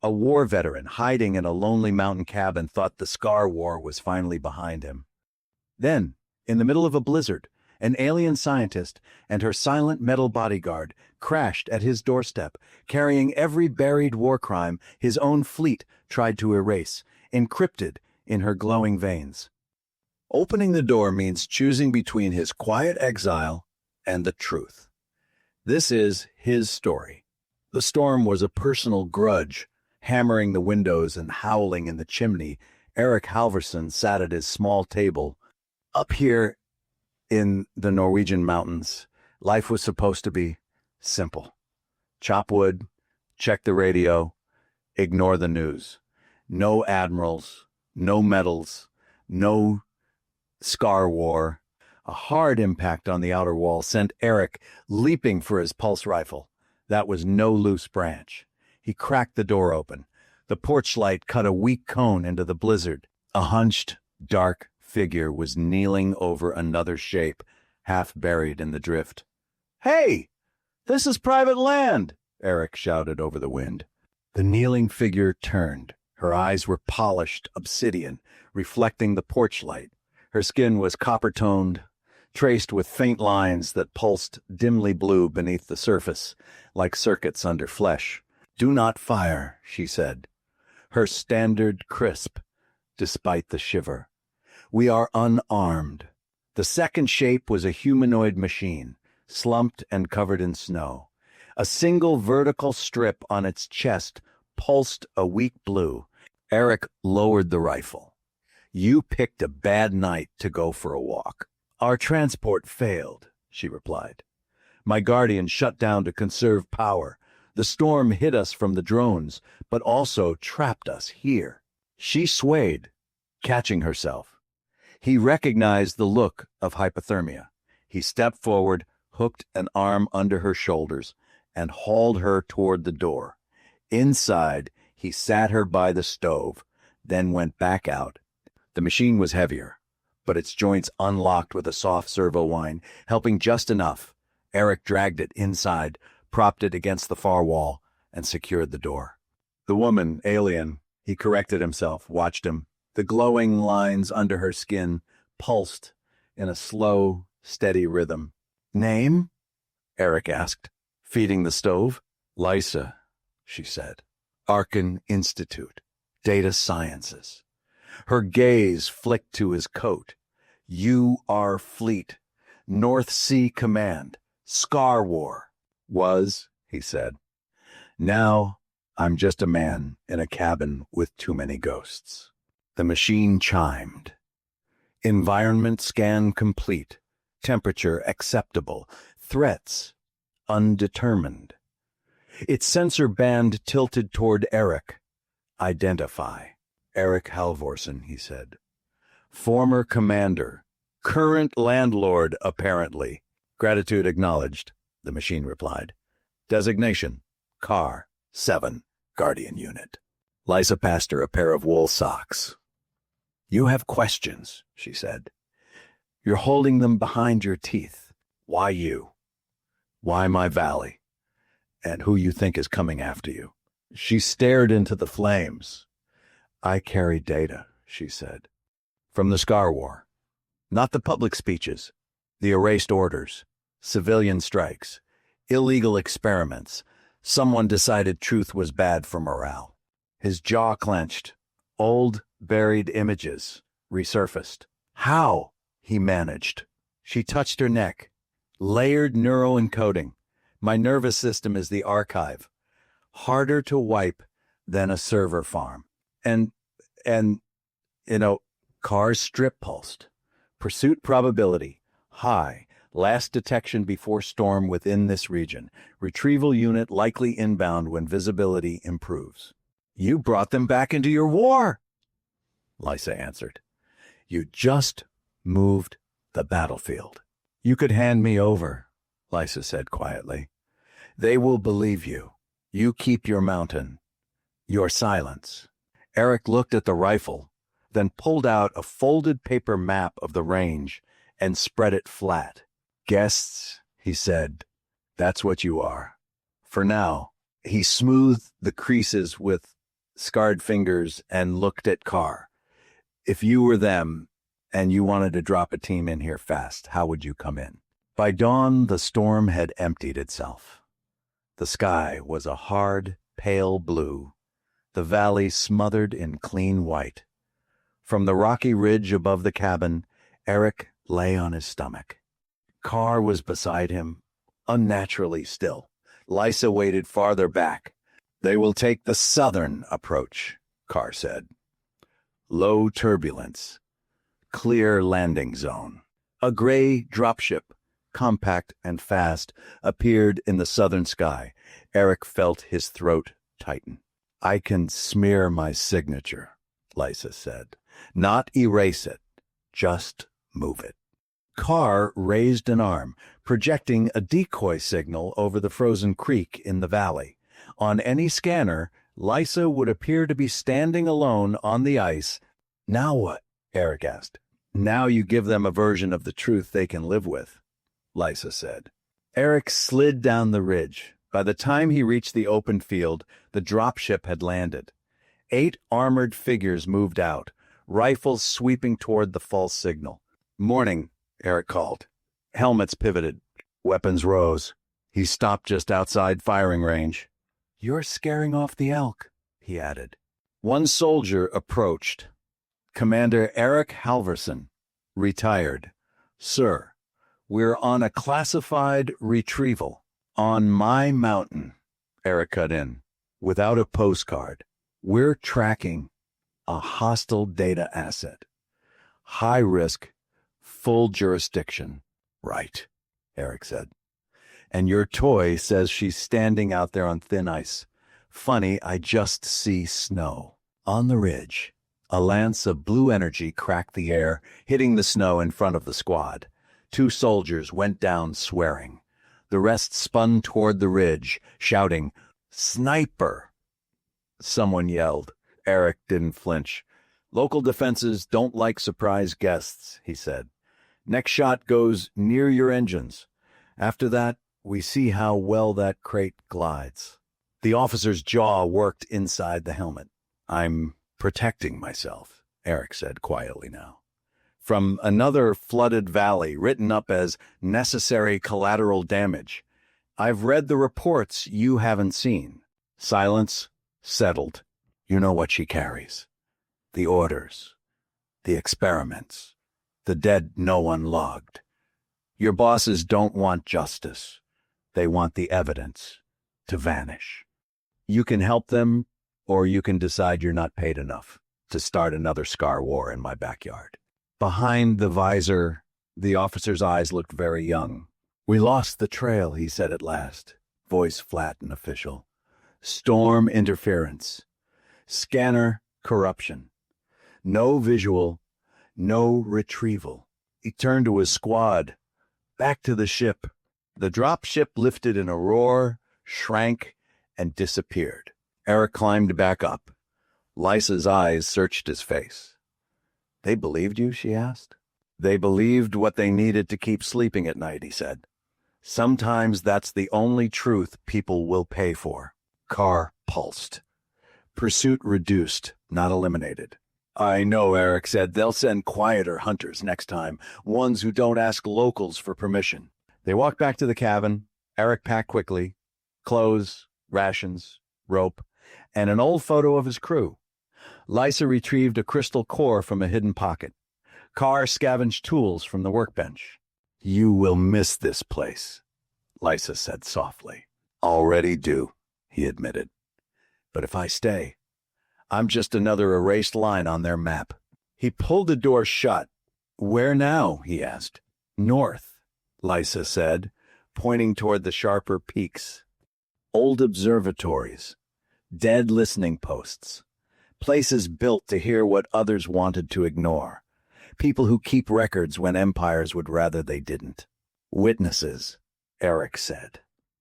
A war veteran hiding in a lonely mountain cabin thought the Scar War was finally behind him. Then, in the middle of a blizzard, an alien scientist and her silent metal bodyguard crashed at his doorstep, carrying every buried war crime his own fleet tried to erase, encrypted in her glowing veins. Opening the door means choosing between his quiet exile and the truth. This is his story. The storm was a personal grudge. Hammering the windows and howling in the chimney, Eric Halvorson sat at his small table. Up here in the Norwegian mountains, life was supposed to be simple. Chop wood, check the radio, ignore the news. No admirals, no medals, no Scar War. A hard impact on the outer wall sent Eric leaping for his pulse rifle. That was no loose branch. He cracked the door open. The porch light cut a weak cone into the blizzard. A hunched, dark figure was kneeling over another shape, half buried in the drift. "Hey! This is private land!" Eric shouted over the wind. The kneeling figure turned. Her eyes were polished obsidian, reflecting the porch light. Her skin was copper-toned, traced with faint lines that pulsed dimly blue beneath the surface, like circuits under flesh. "Do not fire," she said, her standard crisp, despite the shiver. "We are unarmed." The second shape was a humanoid machine, slumped and covered in snow. A single vertical strip on its chest pulsed a weak blue. Eric lowered the rifle. "You picked a bad night to go for a walk." "Our transport failed," she replied. "My guardian shut down to conserve power. The storm hit us from the drones, but also trapped us here." She swayed, catching herself. He recognized the look of hypothermia. He stepped forward, hooked an arm under her shoulders, and hauled her toward the door. Inside, he sat her by the stove, then went back out. The machine was heavier, but its joints unlocked with a soft servo whine, helping just enough. Eric dragged it inside, propped it against the far wall, and secured the door. The woman, alien, he corrected himself, watched him. The glowing lines under her skin pulsed in a slow, steady rhythm. "Name?" Eric asked, feeding the stove. "Lysa," she said. "Arkan Institute, Data Sciences." Her gaze flicked to his coat. "You are Fleet, North Sea Command, Scar War." "Was," he said. "Now, I'm just a man in a cabin with too many ghosts." The machine chimed. Environment scan complete. Temperature acceptable. Threats undetermined. Its sensor band tilted toward Eric. "Identify." "Eric Halvorson," he said. "Former commander. Current landlord, apparently." "Gratitude acknowledged," the machine replied. "Designation, Car 7, Guardian Unit." Lysa passed her a pair of wool socks. "You have questions," she said. "You're holding them behind your teeth. Why you? Why my valley? And who you think is coming after you?" She stared into the flames. "I carry data," she said. "From the Scar War. Not the public speeches, the erased orders, civilian strikes, illegal experiments. Someone decided truth was bad for morale." His jaw clenched. Old, buried images resurfaced. "How?" he managed. She touched her neck. "Layered neuroencoding. My nervous system is the archive. Harder to wipe than a server farm. And, cars strip pulsed. Pursuit probability, high. Last detection before storm within this region. Retrieval unit likely inbound when visibility improves." "You brought them back into your war," Lysa answered. "You just moved the battlefield." "You could hand me over," Lysa said quietly. "They will believe you. You keep your mountain. Your silence." Eric looked at the rifle, then pulled out a folded paper map of the range and spread it flat. "Guests," he said. "That's what you are. For now." He smoothed the creases with scarred fingers and looked at Carr. If you were them and you wanted to drop a team in here fast, how would you come in? By dawn, the storm had emptied itself. The sky was a hard, pale blue, the valley smothered in clean white. From the rocky ridge above the cabin, Eric lay on his stomach. Carr was beside him, unnaturally still. Lysa waited farther back. They will take the southern approach, Carr said. Low turbulence. Clear landing zone. A gray dropship, compact and fast, appeared in the southern sky. Eric felt his throat tighten. I can smear my signature, Lysa said. Not erase it, just move it. Carr raised an arm, projecting a decoy signal over the frozen creek in the valley. On any scanner, Lysa would appear to be standing alone on the ice. Now what? Eric asked. Now you give them a version of the truth they can live with, Lysa said. Eric slid down the ridge. By the time he reached the open field, the dropship had landed. 8 armored figures moved out, rifles sweeping toward the false signal. Morning, Eric called. Helmets pivoted. Weapons rose. He stopped just outside firing range. You're scaring off the elk, he added. One soldier approached. Commander Eric Halverson, retired. Sir, we're on a classified retrieval. On my mountain, Eric cut in, without a postcard. We're tracking a hostile data asset. High risk, full jurisdiction. Right, Eric said. And your toy says she's standing out there on thin ice. Funny, I just see snow. On the ridge, a lance of blue energy cracked the air, hitting the snow in front of the squad. 2 soldiers went down swearing. The rest spun toward the ridge, shouting, Sniper! Someone yelled. Eric didn't flinch. Local defenses don't like surprise guests, he said. Next shot goes near your engines. After that, we see how well that crate glides. The officer's jaw worked inside the helmet. I'm protecting myself, Eric said quietly now. From another flooded valley, written up as necessary collateral damage. I've read the reports you haven't seen. Silence, settled. You know what she carries. The orders, the experiments, the dead no one logged. Your bosses don't want justice. They want the evidence to vanish. You can help them, or you can decide you're not paid enough to start another scar war in my backyard. Behind the visor, the officer's eyes looked very young. We lost the trail, he said at last, voice flat and official. Storm interference. Scanner corruption. No visual, no retrieval. He turned to his squad. Back to the ship. The drop ship lifted in a roar, shrank, and disappeared. Eric climbed back up. Lysa's eyes searched his face. They believed you, she asked. They believed what they needed to keep sleeping at night, he said. Sometimes that's the only truth people will pay for. Carr pulsed. Pursuit reduced, not eliminated. I know, Eric said. They'll send quieter hunters next time, ones who don't ask locals for permission. They walked back to the cabin. Eric packed quickly. Clothes, rations, rope, and an old photo of his crew. Lysa retrieved a crystal core from a hidden pocket. Carr scavenged tools from the workbench. You will miss this place, Lysa said softly. Already do, he admitted. But if I stay, I'm just another erased line on their map. He pulled the door shut. Where now? He asked. North, Lysa said, pointing toward the sharper peaks. Old observatories, dead listening posts, places built to hear what others wanted to ignore, people who keep records when empires would rather they didn't. Witnesses, Eric said.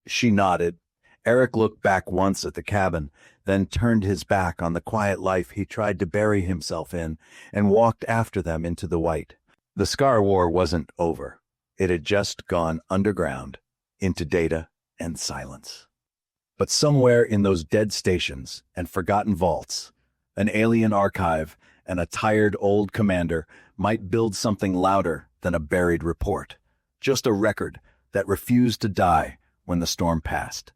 She nodded. Eric looked back once at the cabin, then turned his back on the quiet life he tried to bury himself in and walked after them into the white. The Scar War wasn't over. It had just gone underground, into data and silence. But somewhere in those dead stations and forgotten vaults, an alien archive and a tired old commander might build something louder than a buried report. Just a record that refused to die when the storm passed.